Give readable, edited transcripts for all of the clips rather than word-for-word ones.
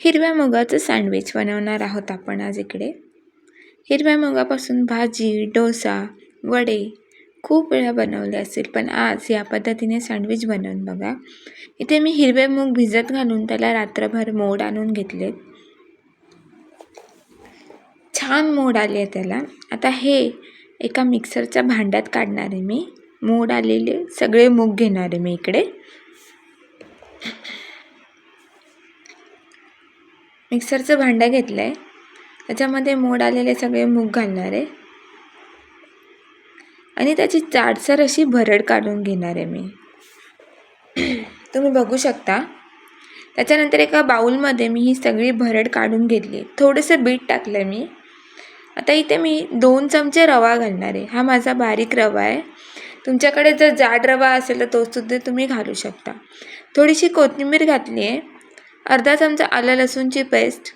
हिरव्या मुगाचं सँडविच बनवणार आहोत आपण आज इकडे. हिरव्या मुगापासून भाजी, डोसा, वडे खूप वेळा बनवले असेल, पण आज या पद्धतीने सँडविच बनवून बघा. इथे मी हिरवे मूग भिजत घालून त्याला रात्रभर मोड आणून घेतले. छान मोड आले त्याला. आता हे एका मिक्सरच्या भांड्यात काढणार आहे मी. मोड आलेले सगळे मूग घेणार आहे मी इकडे. मिक्सरचं भांडं घेतलं आहे, त्याच्यामध्ये मोड आलेले सगळे मूग घालणार आहे आणि त्याची जाडसर अशी भरड काढून घेणार आहे मी. तुम्ही बघू शकता. त्याच्यानंतर एका बाउलमध्ये मी ही सगळी भरड काढून घेतली. थोडंसं बीट टाकलं मी. आता इथे मी 2 चमचे रवा घालणार आहे. हा माझा बारीक रवा आहे. तुमच्याकडे जर जाड रवा असेल तर तोसुद्धा तुम्ही घालू शकता. थोडीशी कोथिंबीर घातली आहे. अर्धा चमचा आलं लसूणची पेस्ट,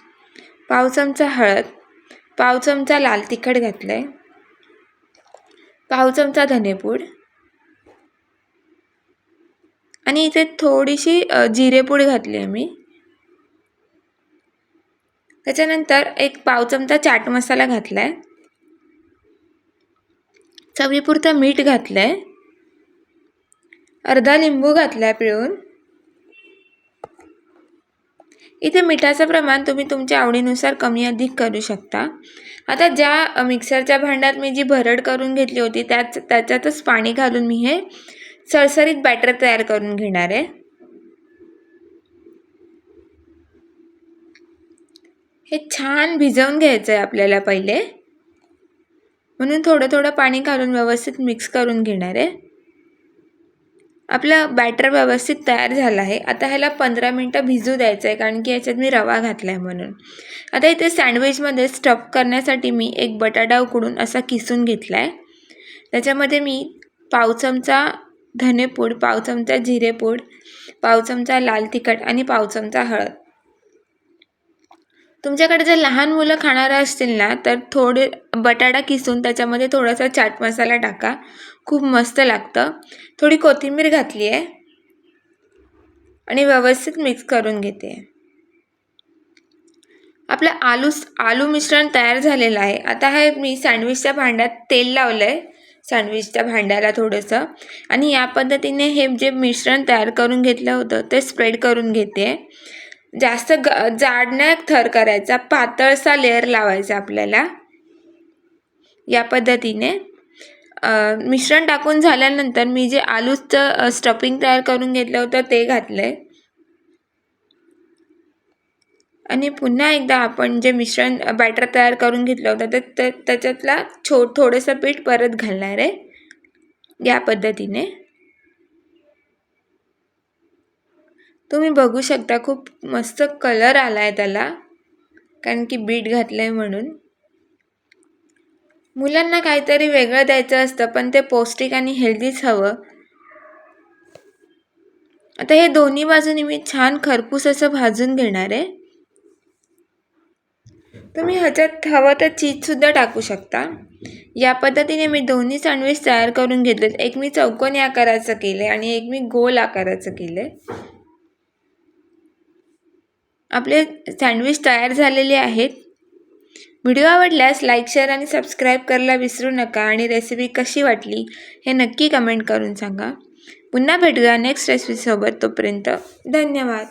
पाव चमचा हळद, पाव चमचा लाल तिखट घातलं आहे, पाव चमचा धनेपूड आणि इथे थोडीशी जिरेपूड घातली आहे मी. त्याच्यानंतर एक पाव चमचा चाट मसाला घातला आहे, चवीपुरतं मीठ घातलं आहे, अर्धा लिंबू घातला आहे पिळून. इथे मिठाचं प्रमाण तुम्ही तुमच्या आवडीनुसार कमी अधिक करू शकता. आता ज्या मिक्सरच्या भांड्यात मी जी भरड करून घेतली होती त्याच्यातच पाणी घालून मी हे सरसरीत बॅटर तयार करून घेणार आहे. हे छान भिजवून घ्यायचं आहे आपल्याला पहिले, म्हणून थोडं थोडं पाणी घालून व्यवस्थित मिक्स करून घेणार आहे. आपलं बॅटर व्यवस्थित तयार झालं आहे. आता ह्याला 15 मिनटं भिजू द्यायचं आहे, कारण की याच्यात मी रवा घातला आहे म्हणून. आता इथे सँडविचमध्ये स्टफ करण्यासाठी मी एक बटाटा उकडून असा किसून घेतला आहे. त्याच्यामध्ये मी पाव चमचा धनेपूड, पाव चमचा जिरेपूड, पाव चमचा लाल तिखट आणि पाव चमचा हळद. तुमच्याकडे जर लहान मुलं खाणार असतील ना, तर थोडे बटाटा किसून त्याच्यामध्ये थोडासा चाट मसाला टाका, खूप मस्त लागतं. थोडी कोथिंबीर घातली आहे आणि व्यवस्थित मिक्स करून घेते. आपलं आलू मिश्रण तयार झालेलं आहे. आता हे मी सँडविचच्या भांड्यात तेल लावलं आहे, सँडविचच्या भांड्याला थोडंसं, आणि या पद्धतीने हे जे मिश्रण तयार करून घेतलं होतं ते स्प्रेड करून घेते. जास्त जाड नाही थर करायचा, पातळसा लेअर लावायचा आपल्याला. या पद्धतीने मिश्रण टाकून झाल्यानंतर मी जे आलूचं स्टफिंग तयार करून घेतलं होतं ते घातलं आहे आणि पुन्हा एकदा आपण जे मिश्रण बॅटर तयार करून घेतलं होतं ते त्याच्यातला थोडंसं पीठ परत घालणार आहे. या पद्धतीने तुम्ही बघू शकता. खूप मस्त कलर आला आहे त्याला, कारण की बीट घातलं आहे म्हणून. मुलांना काहीतरी वेगळं द्यायचं असतं, पण ते पौष्टिक आणि हेल्दीच हवं. आता हे दोन्ही बाजूनी मी छान खरपूस असं भाजून घेणार आहे. तुम्ही ह्याच्यात हवं तर चीजसुद्धा टाकू शकता. या पद्धतीने मी दोन्ही सँडविच तयार करून घेतलेत. एक मी चौकोनी आकाराचं केलं आणि एक मी गोल आकाराचं केलं. आपले सँडविच तयार झालेले आहेत. व्हिडिओ आवडल्यास लाईक, शेअर आणि सबस्क्राईब करायला विसरू नका आणि रेसिपी कशी वाटली हे नक्की कमेंट करून सांगा. पुन्हा भेटूया नेक्स्ट रेसिपीसोबत. तोपर्यंत धन्यवाद.